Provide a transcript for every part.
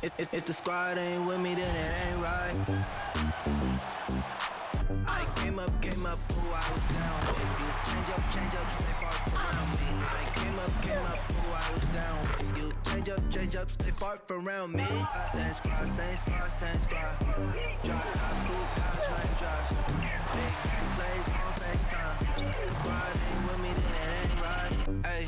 If the squad ain't with me, then it ain't right. I came up, ooh, I was down. You change up, stay far around me. I came up, ooh, I was down. You change up, stay far around me. Same squad. Drop top, cool guys, raindrops. Big game plays on FaceTime. Squad ain't with me, then it ain't right. Ay.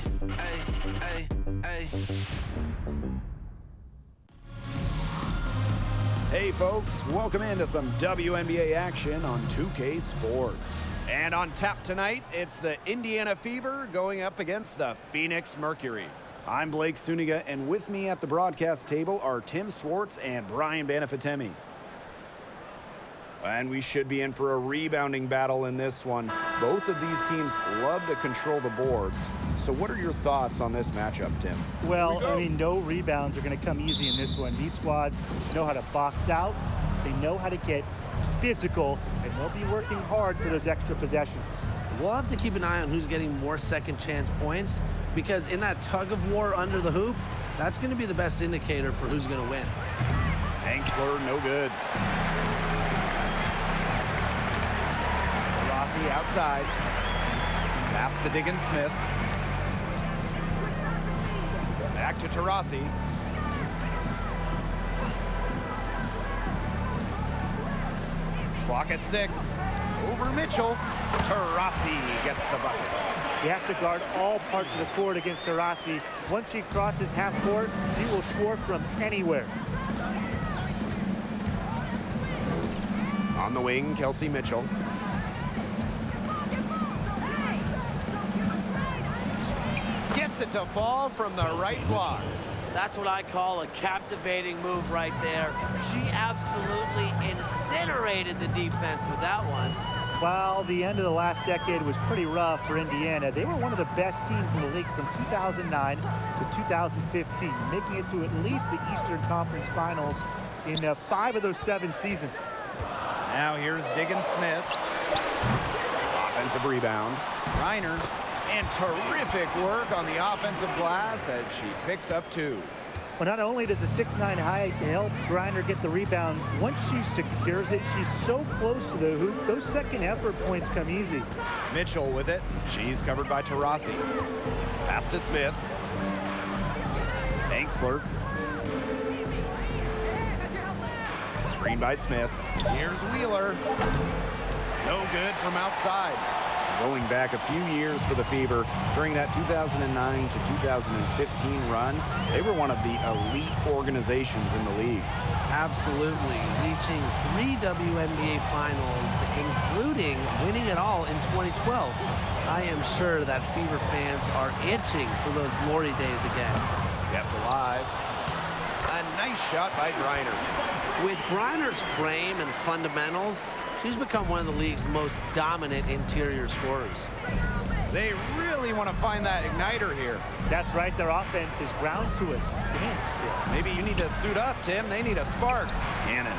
Hey folks, welcome into some WNBA action on 2K Sports. And on tap tonight, it's the Indiana Fever going up against the Phoenix Mercury. I'm Blake Suniga, and with me at the broadcast table are Tim Swartz and Brian Banafitemi. And we should be in for a rebounding battle in this one. Both of these teams love to control the boards. So what are your thoughts on this matchup, Tim? Well, I mean, no rebounds are going to come easy in this one. These squads know how to box out. They know how to get physical, and they'll be working hard for those extra possessions. We'll have to keep an eye on who's getting more second chance points, because in that tug of war under the hoop, that's going to be the best indicator for who's going to win. Angsler, no good. Rossi outside. Pass to Diggins Smith. Back to Taurasi. Clock at 6. Over Mitchell. Taurasi gets the bucket. You have to guard all parts of the court against Taurasi. Once she crosses half court, she will score from anywhere. On the wing, Kelsey Mitchell. Gets it to fall from the right block. That's what I call a captivating move right there. She absolutely incinerated the defense with that one. While the end of the last decade was pretty rough for Indiana, they were one of the best teams in the league from 2009 to 2015, making it to at least the Eastern Conference Finals in 5 of those 7 seasons. Now here's Diggins Smith. Offensive rebound. Reiner. And terrific work on the offensive glass as she picks up 2. Well, not only does a 6'9" height help Griner get the rebound, once she secures it, she's so close to the hoop, those second effort points come easy. Mitchell with it. She's covered by Taurasi. Pass to Smith. Angsler. Screen by Smith. Here's Wheeler. No good from outside. Going back a few years for the Fever, during that 2009 to 2015 run, they were one of the elite organizations in the league. Absolutely, reaching 3 WNBA finals, including winning it all in 2012. I am sure that Fever fans are itching for those glory days again. Kept alive. A nice shot by Griner. With Griner's frame and fundamentals, she's become one of the league's most dominant interior scorers. They really want to find that igniter here. That's right, their offense is ground to a standstill. Maybe you need to suit up, Tim. They need a spark. Cannon.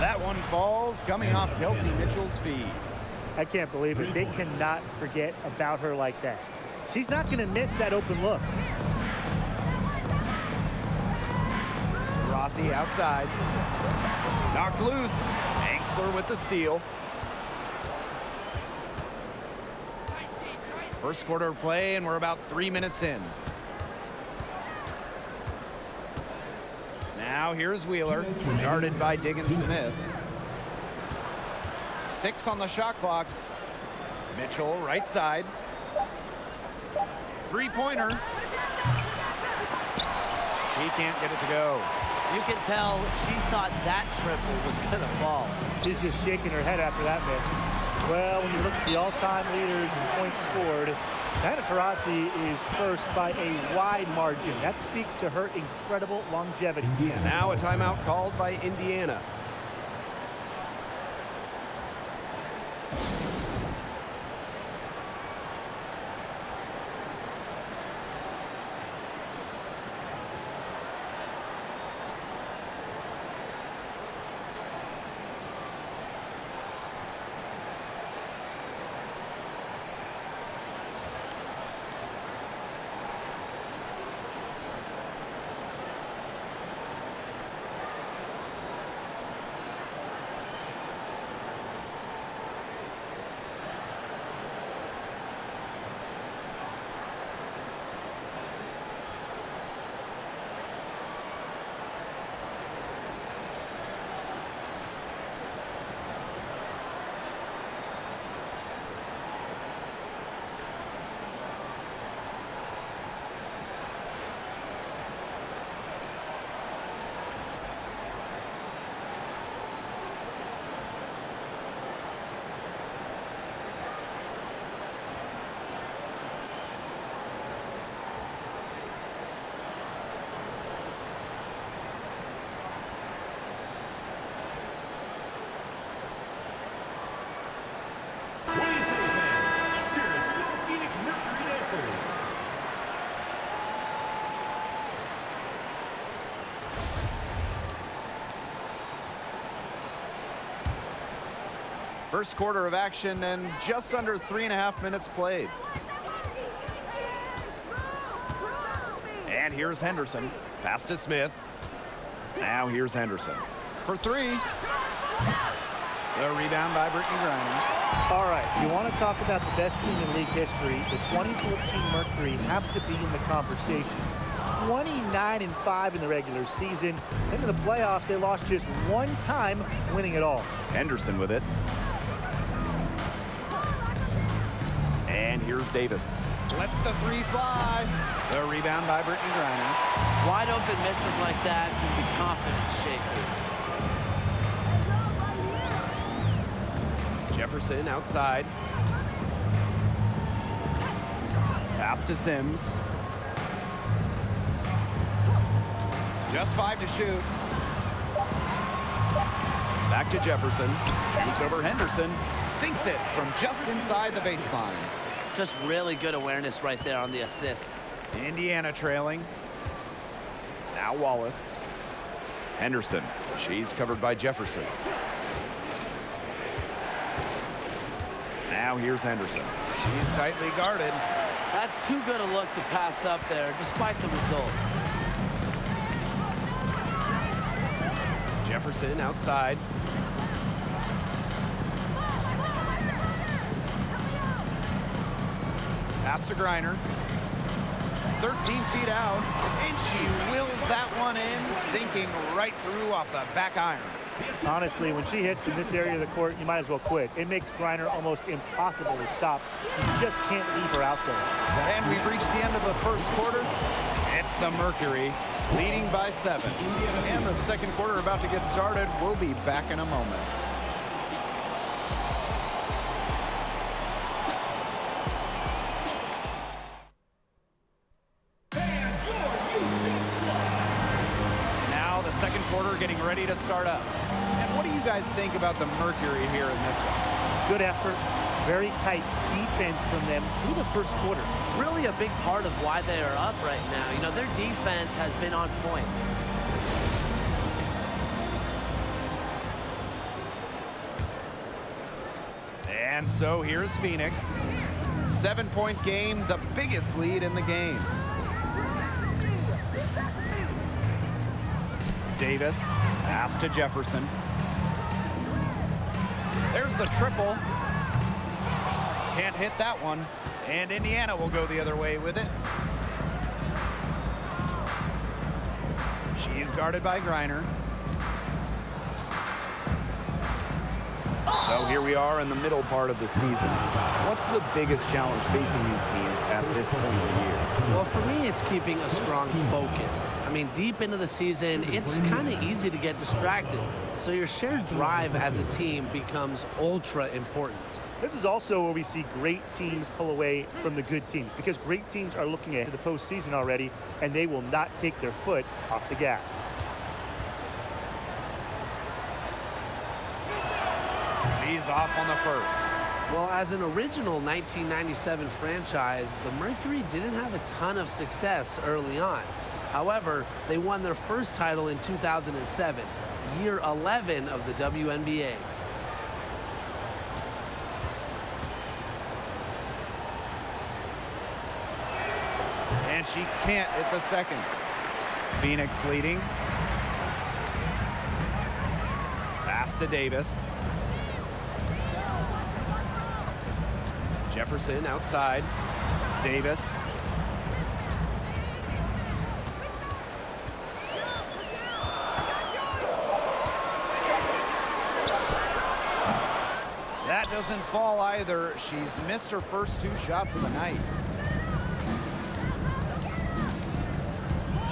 That one falls, coming off Kelsey Mitchell's feet. I can't believe it. They cannot forget about her like that. She's not going to miss that open look. Rossi outside. Knocked loose. Angsler with the steal. First quarter of play, and we're about 3 minutes in. Now here's Wheeler, guarded by Diggins Smith. 6 on the shot clock. Mitchell, right side. Three-pointer. She can't get it to go. You can tell she thought that triple was going to fall. She's just shaking her head after that miss. Well, when you look at the all-time leaders in points scored, Diana Taurasi is first by a wide margin. That speaks to her incredible longevity. And now a timeout called by Indiana. First quarter of action and just under 3.5 minutes played. And here's Henderson. Pass to Smith. Now here's Henderson for three. The rebound by Brittany Griner. All right, you want to talk about the best team in league history. The 2014 Mercury have to be in the conversation. 29-5 in the regular season. Into the playoffs, they lost just one time, winning it all. Henderson with it. And here's Davis. Lets the three fly. The rebound by Brittany Griner. Wide open misses like that can be confidence shakers. Jefferson outside. Pass to Sims. Just 5 to shoot. Back to Jefferson. Shoots over Henderson. Sinks it from just inside the baseline. Just really good awareness right there on the assist. Indiana trailing. Now Wallace. Henderson. She's covered by Jefferson. Now here's Henderson. She's tightly guarded. That's too good a look to pass up there, despite the result. Jefferson outside. Pass to Griner. 13 feet out, and she wills that one in, sinking right through off the back iron. Honestly, when she hits in this area of the court, you might as well quit. It makes Griner almost impossible to stop. You just can't leave her out there. And we've reached the end of the first quarter. It's the Mercury leading by 7. And the second quarter about to get started. We'll be back in a moment. Now the second quarter getting ready to start up. And what do you guys think about the Mercury here in this one? Good effort, very tight defense from them through the first quarter. Really a big part of why they are up right now. You know, their defense has been on point. And so here's Phoenix. 7-point game, the biggest lead in the game. Davis, pass to Jefferson. There's the triple. Can't hit that one. And Indiana will go the other way with it. She's guarded by Griner. So here we are in the middle part of the season. What's the biggest challenge facing these teams at this point of the year? Well, for me, it's keeping a strong focus. I mean, deep into the season, it's kind of easy to get distracted. So your shared drive as a team becomes ultra important. This is also where we see great teams pull away from the good teams, because great teams are looking ahead to the postseason already, and they will not take their foot off the gas. She's off on the first. Well, as an original 1997 franchise, the Mercury didn't have a ton of success early on. However, they won their first title in 2007, year 11 of the WNBA. And she can't hit the second. Phoenix leading. Pass to Davis. Jefferson outside. Davis. That doesn't fall either. She's missed her first 2 shots of the night.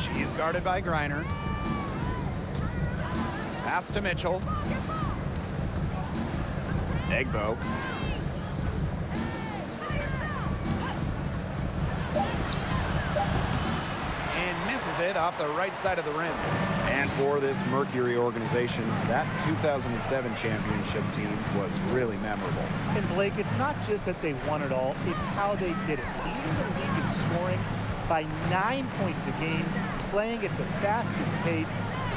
She's guarded by Griner. Pass to Mitchell. Egbo. And misses it off the right side of the rim. And for this Mercury organization, that 2007 championship team was really memorable. And Blake, it's not just that they won it all, it's how they did it. Leading the league in scoring by 9 points a game, playing at the fastest pace,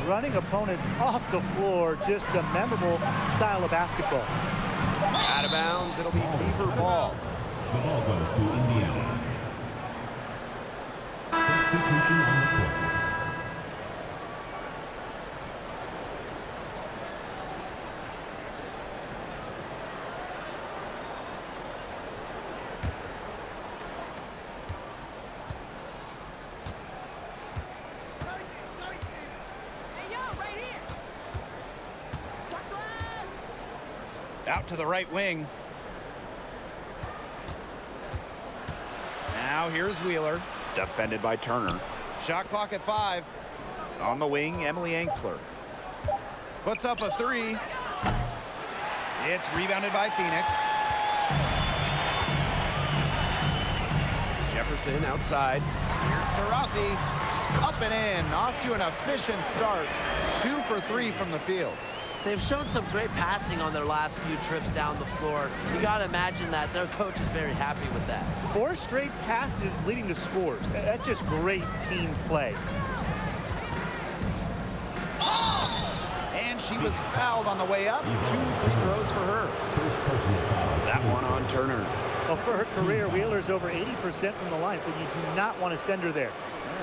running opponents off the floor, just a memorable style of basketball. Out of bounds, it'll be Fever ball. The ball goes to Indiana. Substitution on the court. Out to the right wing. Now here's Wheeler. Defended by Turner. Shot clock at 5. On the wing, Emily Angsler. Puts up a 3. It's rebounded by Phoenix. Jefferson outside. Here's Taurasi. Up and in. Off to an efficient start. 2 for 3 from the field. They've shown some great passing on their last few trips down the floor. You got to imagine that their coach is very happy with that. 4 straight passes leading to scores. That's just great team play. And she was fouled on the way up. 2 free throws for her. That one on Turner. Well, for her career, Wheeler's over 80% from the line, so you do not want to send her there.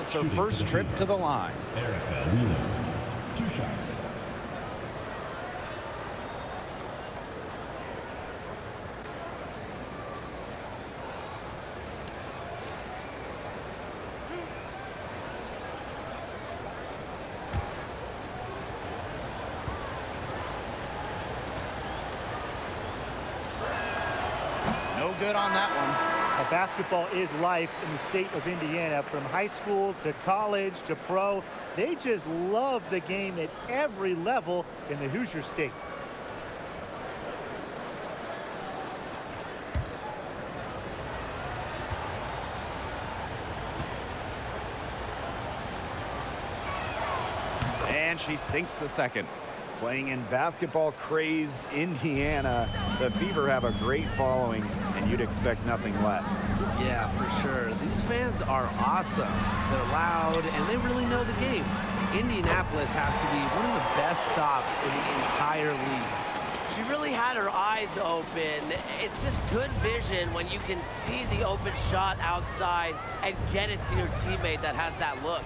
It's her first trip to the line. Erica Wheeler. 2 shots. No good on that one. Now, basketball is life in the state of Indiana. From high school to college to pro, they just love the game at every level in the Hoosier State. And she sinks the second. Playing in basketball-crazed Indiana, the Fever have a great following, and you'd expect nothing less. Yeah, for sure. These fans are awesome. They're loud, and they really know the game. Indianapolis has to be one of the best stops in the entire league. She really had her eyes open. It's just good vision when you can see the open shot outside and get it to your teammate that has that look.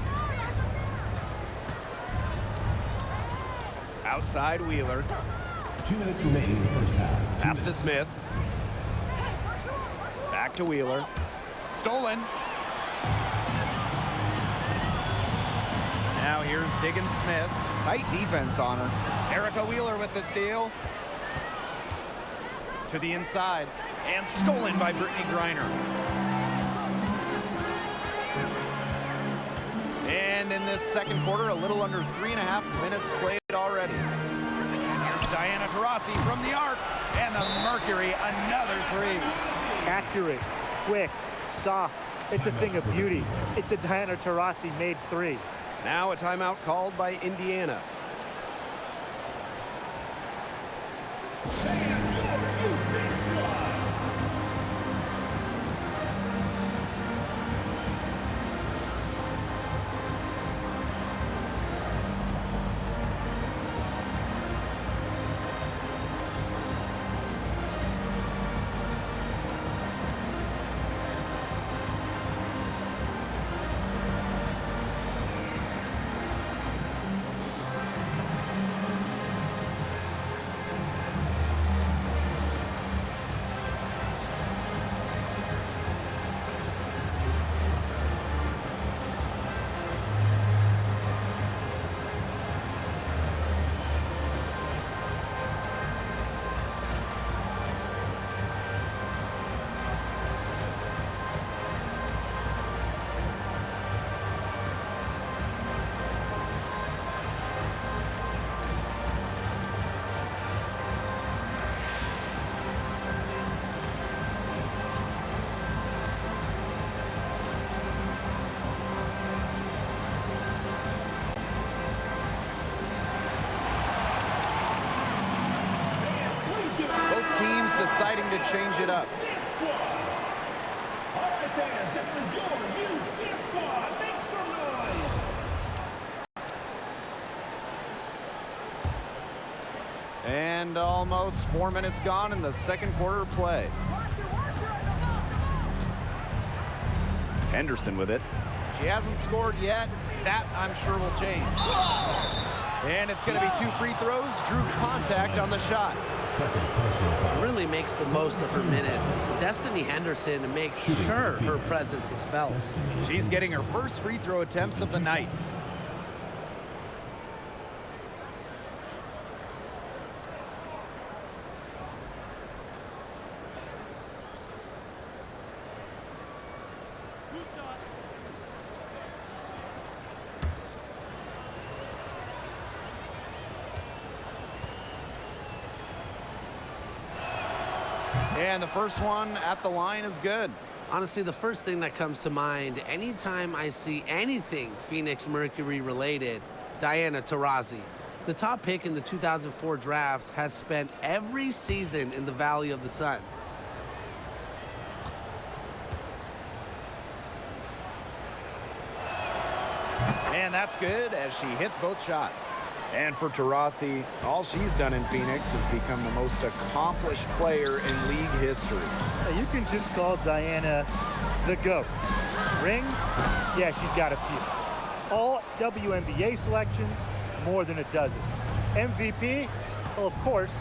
Outside Wheeler. 2 minutes remaining in the first half. Pass to Smith. Back to Wheeler. Stolen. Now here's Diggins Smith. Tight defense on her. Erica Wheeler with the steal. To the inside. And stolen by Brittany Griner. And in this second quarter, a little under 3.5 minutes played already. Here's Diana Taurasi from the arc. And the Mercury, another 3. Accurate, quick, soft. It's a thing of beauty. It's a Diana Taurasi made 3. Now a timeout called by Indiana. Deciding to change it up. And almost 4 minutes gone in the second quarter of play. Henderson with it. She hasn't scored yet. That, I'm sure, will change. And it's going to be 2 free throws. Drew contact on the shot. Second personal foul. Really makes the most of her minutes. Destiny Henderson makes sure her presence is felt. She's getting her first free throw attempts of the night. And the first one at the line is good. Honestly, the first thing that comes to mind anytime I see anything Phoenix Mercury related, Diana Taurasi. The top pick in the 2004 draft has spent every season in the Valley of the Sun. And that's good as she hits both shots. And for Taurasi, all she's done in Phoenix is become the most accomplished player in league history. You can just call Diana the GOAT. Rings? Yeah, she's got a few. All WNBA selections, more than a dozen. MVP? Well, of course,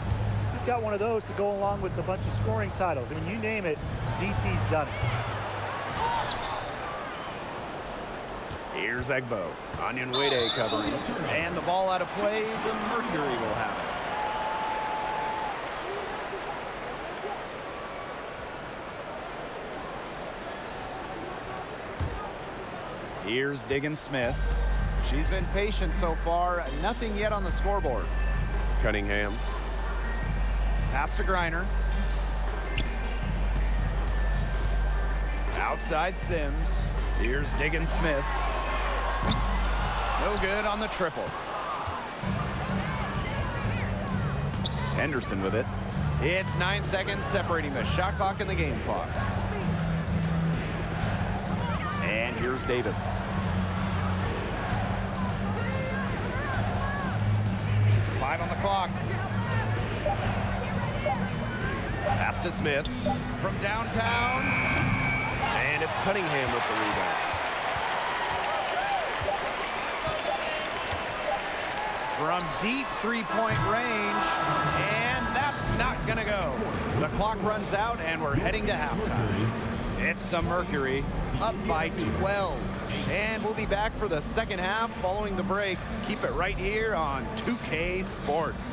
she's got one of those to go along with a bunch of scoring titles. I mean, you name it, DT's done it. Here's Egbo. Onion Wade covering. And the ball out of play. The Mercury will have it. Here's Diggin Smith. She's been patient so far. Nothing yet on the scoreboard. Cunningham. Pass to Griner. Outside Sims. Here's Diggin Smith. No good on the triple. Henderson with it. It's 9 seconds separating the shot clock and the game clock. And here's Davis. Five on the clock. Pass to Smith from downtown. And it's Cunningham with the rebound. From deep three-point range, and that's not gonna go. The clock runs out, and we're heading to halftime. It's the Mercury, up by 12. And we'll be back for the second half following the break. Keep it right here on 2K Sports.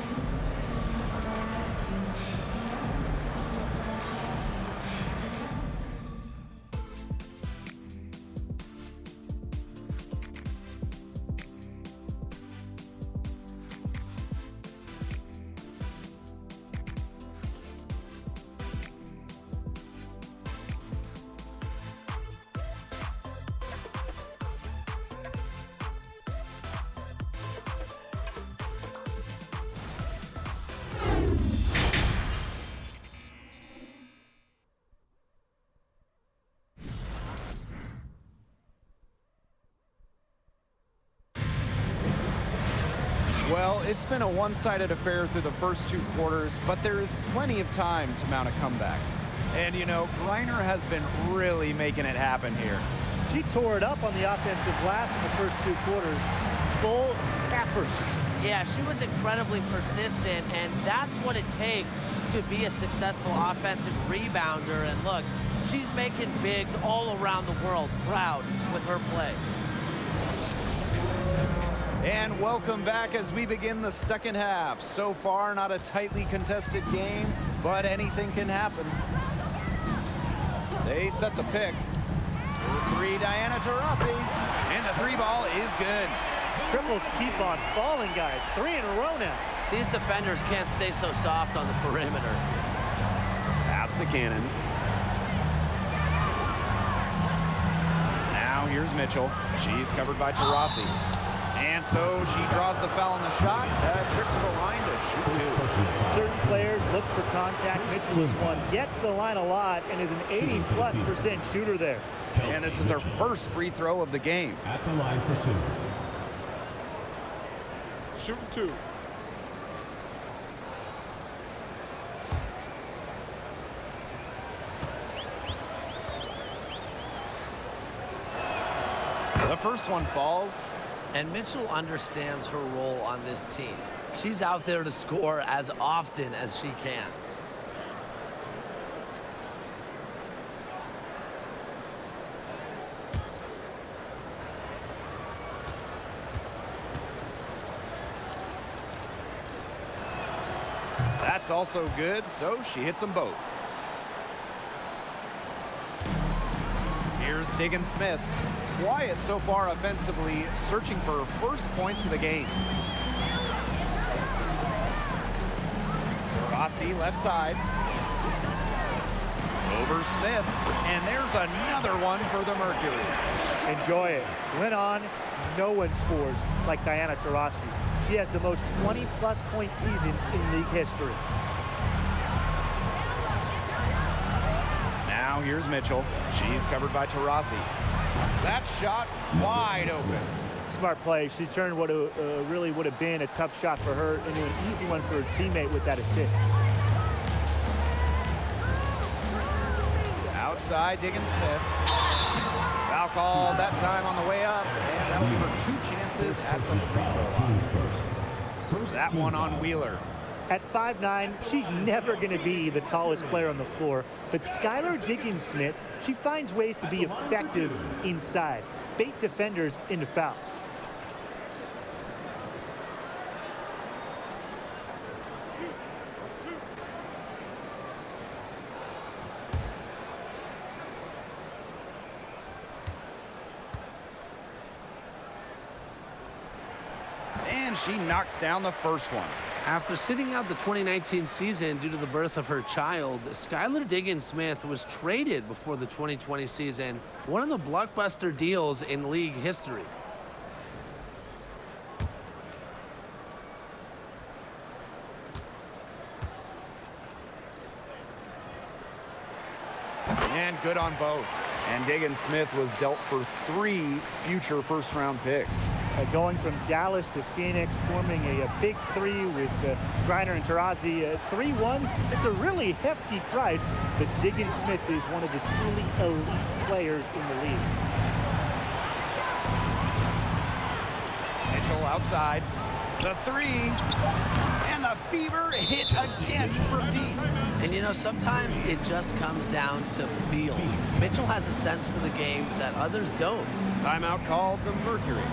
Well, it's been a one-sided affair through the first 2 quarters, but there is plenty of time to mount a comeback. And, you know, Griner has been really making it happen here. She tore it up on the offensive glass in the first 2 quarters. Full efforts. Yeah, she was incredibly persistent, and that's what it takes to be a successful offensive rebounder. And look, she's making bigs all around the world proud with her play. And welcome back as we begin the second half. So far, not a tightly contested game, but anything can happen. They set the pick. 3, Diana Taurasi. And the 3 ball is good. Triples keep on falling, guys. 3 in a row now. These defenders can't stay so soft on the perimeter. Pass to Cannon. Now here's Mitchell. She's covered by Taurasi. And so she draws the foul on the shot. Trip to the line to shoot 2. Certain players look for contact. Mitchell is one. Gets to the line a lot and is an 80+% shooter there. And this is her first free throw of the game. At the line for 2. Shooting 2. first one falls. And Mitchell understands her role on this team. She's out there to score as often as she can. That's also good, so she hits them both. Here's Diggins-Smith. Quiet so far offensively, searching for her first points of the game. Rossi left side. Over Smith, and there's another one for the Mercury. Enjoy it. Went on. No one scores like Diana Taurasi. She has the most 20-plus point seasons in league history. Now here's Mitchell. She's covered by Taurasi. That shot wide open. Smart play. She turned what really would have been a tough shot for her into an easy one for her teammate with that assist. Outside, Diggins-Smith. Foul called that time on the way up, and that'll give her 2 chances at the free throw line. That one on Wheeler. At 5'9", she's never going to be the tallest player on the floor, but Skylar Diggins-Smith, she finds ways to be effective inside, bait defenders into fouls. And she knocks down the first one. After sitting out the 2019 season due to the birth of her child, Skylar Diggins-Smith was traded before the 2020 season, one of the blockbuster deals in league history. And good on both. And Diggins-Smith was dealt for 3 future first-round picks. Going from Dallas to Phoenix, forming a big 3 with Griner and Taurasi. 3 ones, it's a really hefty price, but Diggins-Smith is one of the truly elite players in the league. Mitchell outside. The 3. And the Fever hit again from deep. And you know, sometimes it just comes down to feel. Mitchell has a sense for the game that others don't. Timeout called the Mercury.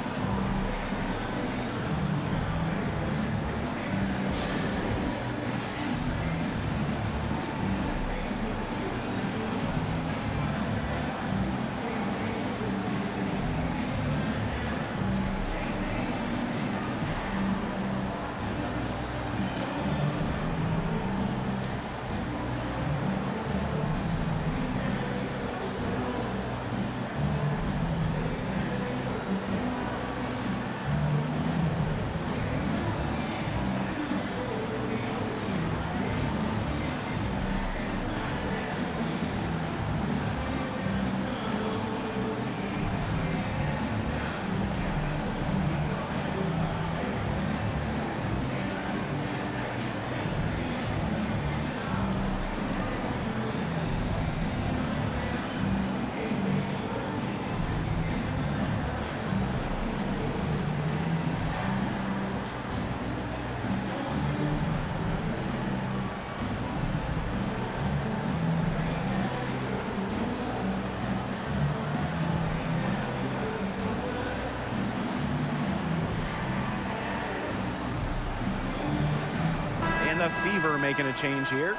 The Fever making a change here.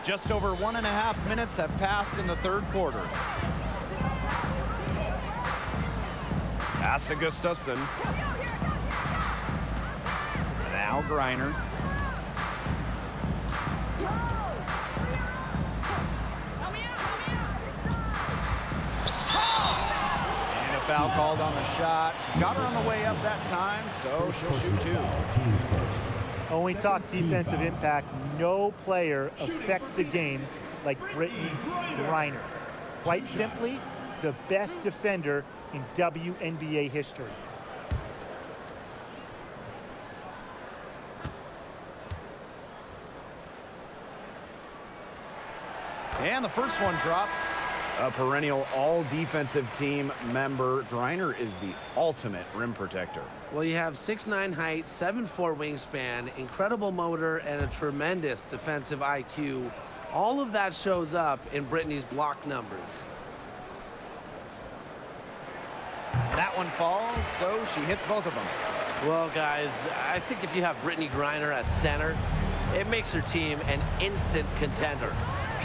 Just over 1.5 minutes have passed in the third quarter. Pass to Gustafson. Now Griner. Foul called on the shot. Got her on the way up that time, so she'll shoot 2. When we talk defensive impact, no player affects a game like Brittany Griner. Quite simply, the best defender in WNBA history. And the first one drops. A perennial all-defensive team member, Griner is the ultimate rim protector. Well, you have 6'9" height, 7'4" wingspan, incredible motor, and a tremendous defensive IQ. All of that shows up in Brittany's block numbers. That one falls, so she hits both of them. Well, guys, I think if you have Brittany Griner at center, it makes her team an instant contender.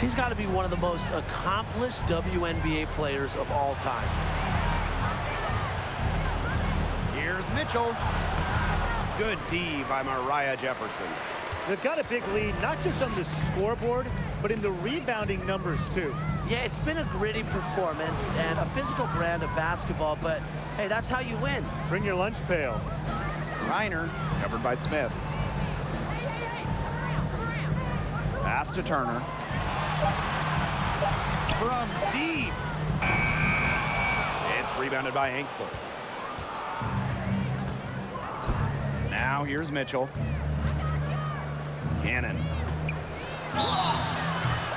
She's got to be one of the most accomplished WNBA players of all time. Here's Mitchell. Good D by Mariah Jefferson. They've got a big lead, not just on the scoreboard, but in the rebounding numbers, too. Yeah, it's been a gritty performance and a physical brand of basketball, but hey, that's how you win. Bring your lunch pail. Griner, covered by Smith. Pass to Turner. From deep. It's rebounded by Anxler. Now here's Mitchell. Cannon.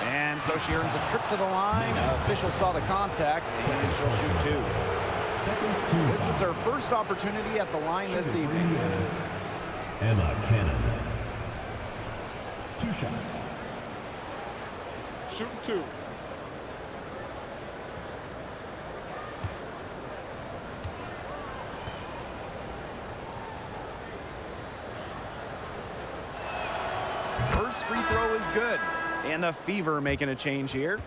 And so she earns a trip to the line. Official saw the contact, and she'll shoot two. This is her first opportunity at the line this evening. Emma Cannon. 2 shots. Shoot two. First free throw is good. And the Fever making a change here.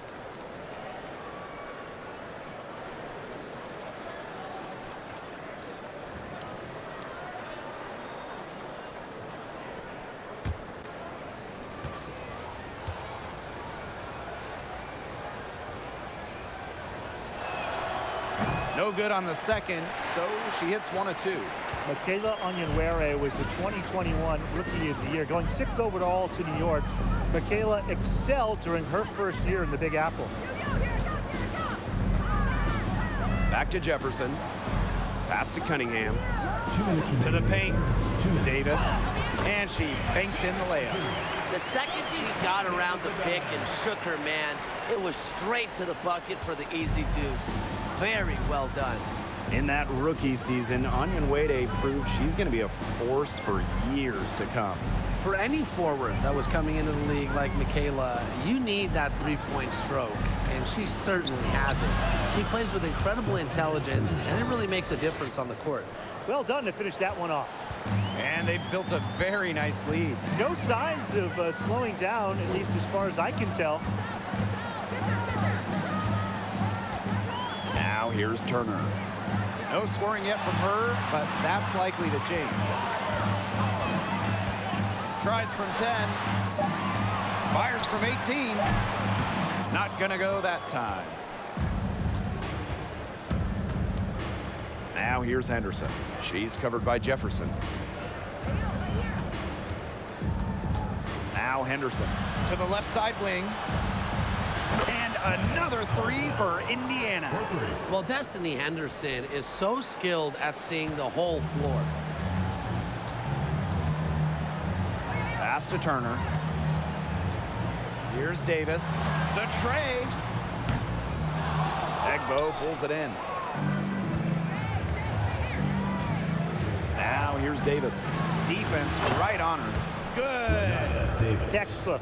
No good on the second, so she hits 1 of 2. Michaela Onyenwere was the 2021 Rookie of the Year. Going 6th overall to New York, Michaela excelled during her first year in the Big Apple. Back to Jefferson. Pass to Cunningham. 2 minutes To the paint. 2 minutes. Davis. And she banks in the layup. The second she got around the pick and shook her man, it was straight to the bucket for the easy deuce. Very well done. In that rookie season, Onyenwere proved she's going to be a force for years to come. For any forward that was coming into the league like Michaela, you need that three-point stroke, and she certainly has it. She plays with incredible intelligence, and it really makes a difference on the court. Well done to finish that one off. And they've built a very nice lead. No signs of slowing down, at least as far as I can tell. Now here's Turner. No scoring yet from her, but that's likely to change. Tries from 10. Fires from 18. Not gonna go that time. Now here's Henderson. She's covered by Jefferson. Now Henderson. To the left side wing. And another three for Indiana. Well, Destiny Henderson is so skilled at seeing the whole floor. Pass to Turner. Here's Davis. The tray. Egbo pulls it in. Now here's Davis. Defense right on her. Good. Davis. Textbook.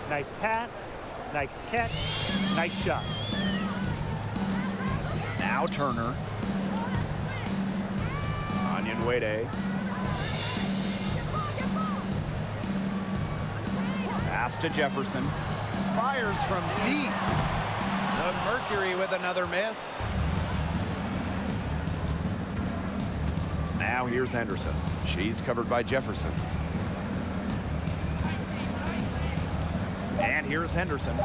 Nice pass, nice catch, nice shot. Now Turner. Onyenwere. Pass to Jefferson. Fires from deep. The Mercury with another miss. Now here's Henderson. She's covered by Jefferson. And here's Henderson.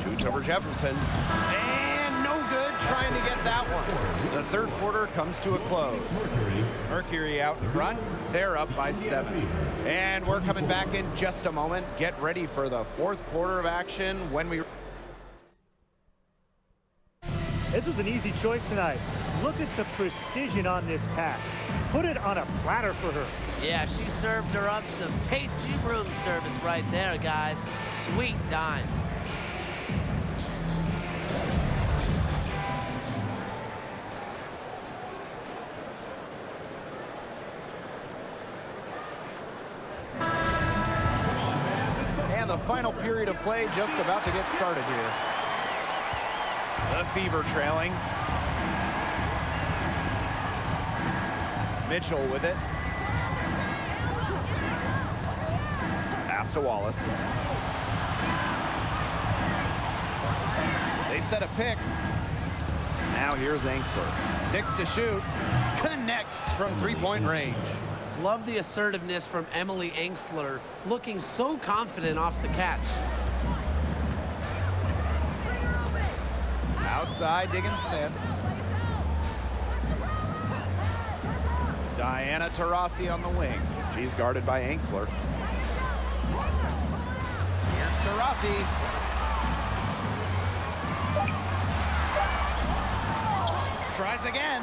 Shoots over Jefferson. And no good trying to get that one. The third quarter comes to a close. Mercury out in front. They're up by 7. And we're coming back in just a moment. Get ready for the fourth quarter of action when we... This was an easy choice tonight. Look at the precision on this pass. Put it on a platter for her. Yeah, she served her up some tasty room service right there, guys. Sweet dime. the final period of play just about to get started here. The Fever trailing. Mitchell with it. Pass to Wallace. They set a pick. Now here's Angsler. 6 to shoot. Connects from three-point range. Love the assertiveness from Emily Angsler, looking so confident off the catch. Outside, Diggins Smith. Diana Taurasi on the wing. She's guarded by Angsler. Here's Taurasi. Tries again.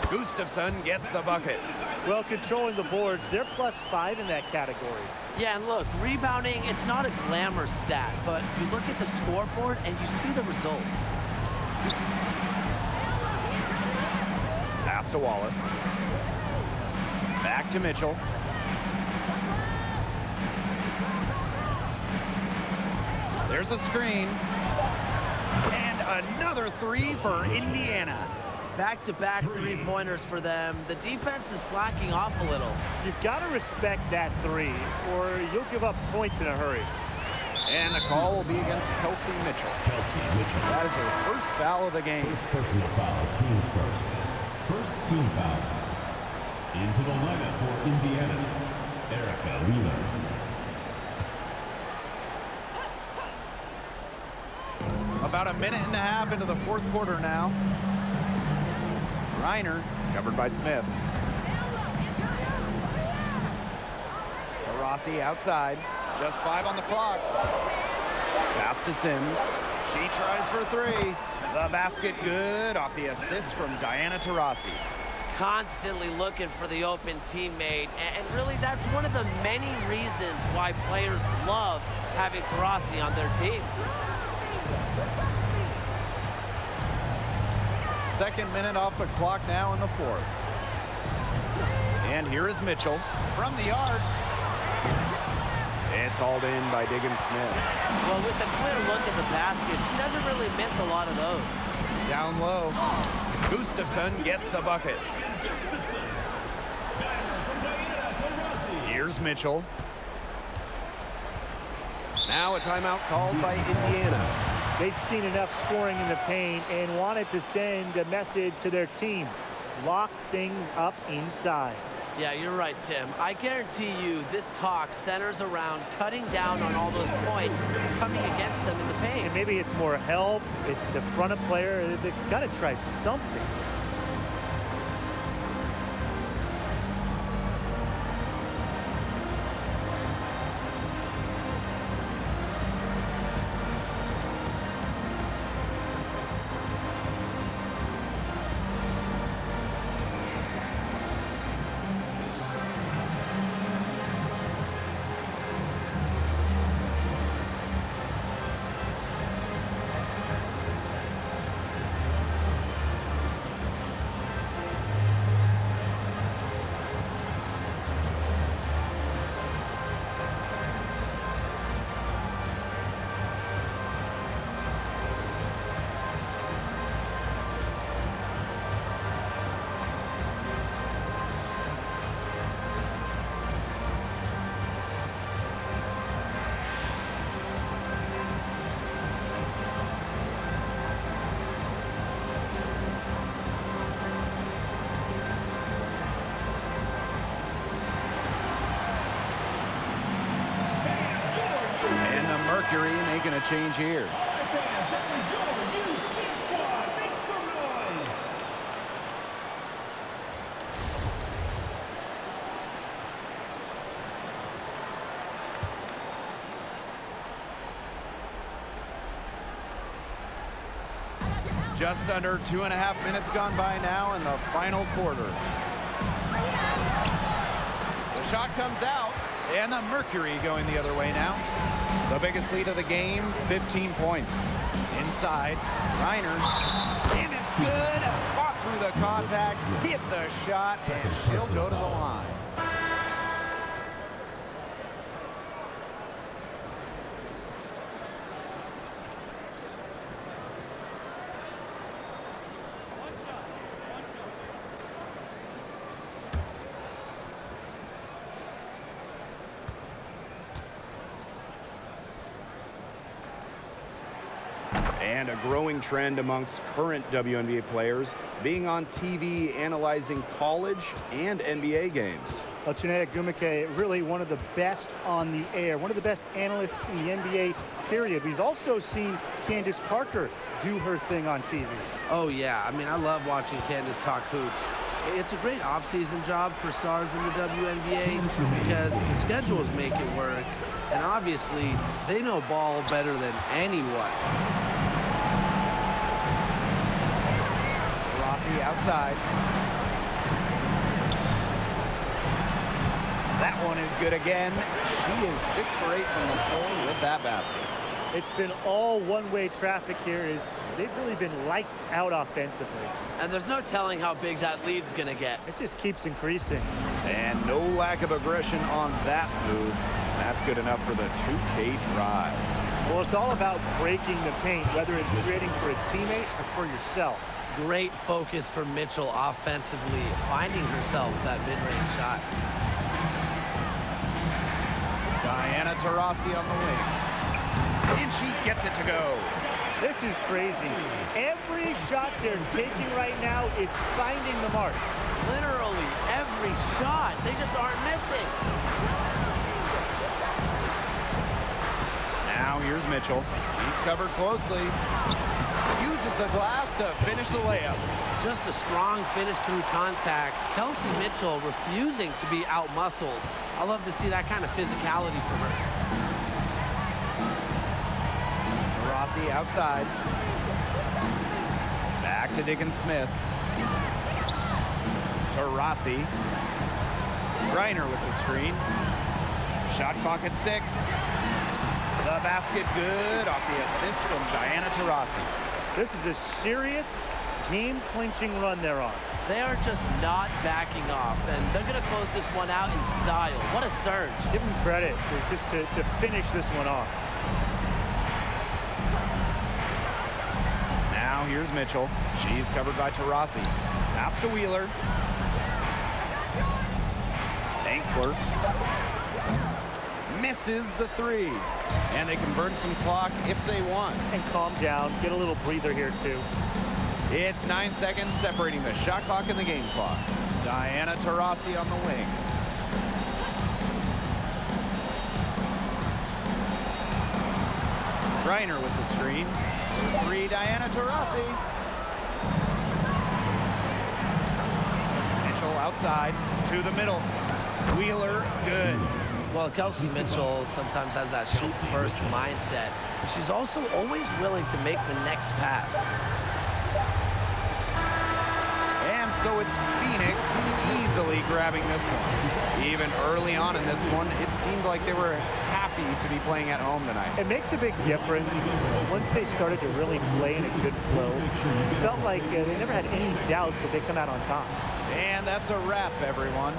Gustafson gets the bucket. Well, controlling the boards, they're +5 in that category. Yeah, and look, rebounding, it's not a glamour stat, but you look at the scoreboard and you see the result. Pass to Wallace. Back to Mitchell. There's a screen. And another three for Indiana. Back-to-back three-pointers for them. The defense is slacking off a little. You've got to respect that three, or you'll give up points in a hurry. And the call will be against Kelsey Mitchell. Kelsey Mitchell. That is her first foul of the game. First personal foul, team's first. First team foul. Into the lineup for Indiana, Erica Wheeler. About a minute and a half into the fourth quarter now. Reiner Covered by Smith. Taurasi outside. Just 5 on the clock. Pass to Sims. She tries for 3. The basket good off the assist from Diana Taurasi. Constantly looking for the open teammate, and really that's one of the many reasons why players love having Taurasi on their team. Second minute off the clock now in the fourth. And here is Mitchell. From the arc. It's hauled in by Diggins Smith. Well, with a clear look at the basket, she doesn't really miss a lot of those. Down low. Gustafson gets the bucket. Here's Mitchell. Now a timeout called by Indiana. They'd seen enough scoring in the paint and wanted to send a message to their team. Lock things up inside. Yeah, you're right, Tim. I guarantee you this talk centers around cutting down on all those points coming against them in the paint. And maybe it's more help. It's the front of player. They've got to try something. Mercury making a change here. Just under 2.5 minutes gone by now in the final quarter. The shot comes out, and the Mercury going the other way now. The biggest lead of the game, 15 points. Inside, Reiner, and it's good. Fought through the contact, hit the shot, and she'll go to the line. And a growing trend amongst current WNBA players being on TV analyzing college and NBA games. Well, Chineta Gumake, really one of the best on the air, one of the best analysts in the NBA, period. We've also seen Candace Parker do her thing on TV. Oh, yeah. I mean, I love watching Candace talk hoops. It's a great off-season job for stars in the WNBA because the schedules make it work, and obviously, they know ball better than anyone. Rossi outside. That one is good again. He is 6 for 8 from the floor with that basket. It's been all one-way traffic here. They've really been lights out offensively. And there's no telling how big that lead's going to get. It just keeps increasing. And no lack of aggression on that move. That's good enough for the 2K drive. Well, it's all about breaking the paint, whether it's creating for a teammate or for yourself. Great focus for Mitchell offensively, finding herself that mid-range shot. Diana Taurasi on the wing. And she gets it to go. This is crazy. Every shot they're taking right now is finding the mark. Literally every shot. They just aren't missing. Now here's Mitchell. She's covered closely. Uses the glass to finish the layup. Just a strong finish through contact. Kelsey Mitchell refusing to be out-muscled. I love to see that kind of physicality from her. Rossi outside. Back to Diggins Smith. To Rossi. Reiner with the screen. Shot clock at 6. The basket good off the assist from Diana Taurasi. This is a serious game-clinching run they're on. They are just not backing off, and they're going to close this one out in style. What a surge. Give them credit just to finish this one off. Now here's Mitchell. She's covered by Taurasi. Pass to Wheeler. Danksler. Misses the 3. And they can burn some clock if they want. And calm down. Get a little breather here, too. It's 9 seconds separating the shot clock and the game clock. Diana Taurasi on the wing. Reiner with the screen. 3, Diana Taurasi. Mitchell outside to the middle. Wheeler, good. Well, Kelsey Mitchell sometimes has that shoot-first mindset, but she's also always willing to make the next pass. And so it's Phoenix easily grabbing this one. Even early on in this one, it seemed like they were happy to be playing at home tonight. It makes a big difference. Once they started to really play in a good flow, it felt like they never had any doubts that they come out on top. And that's a wrap, everyone.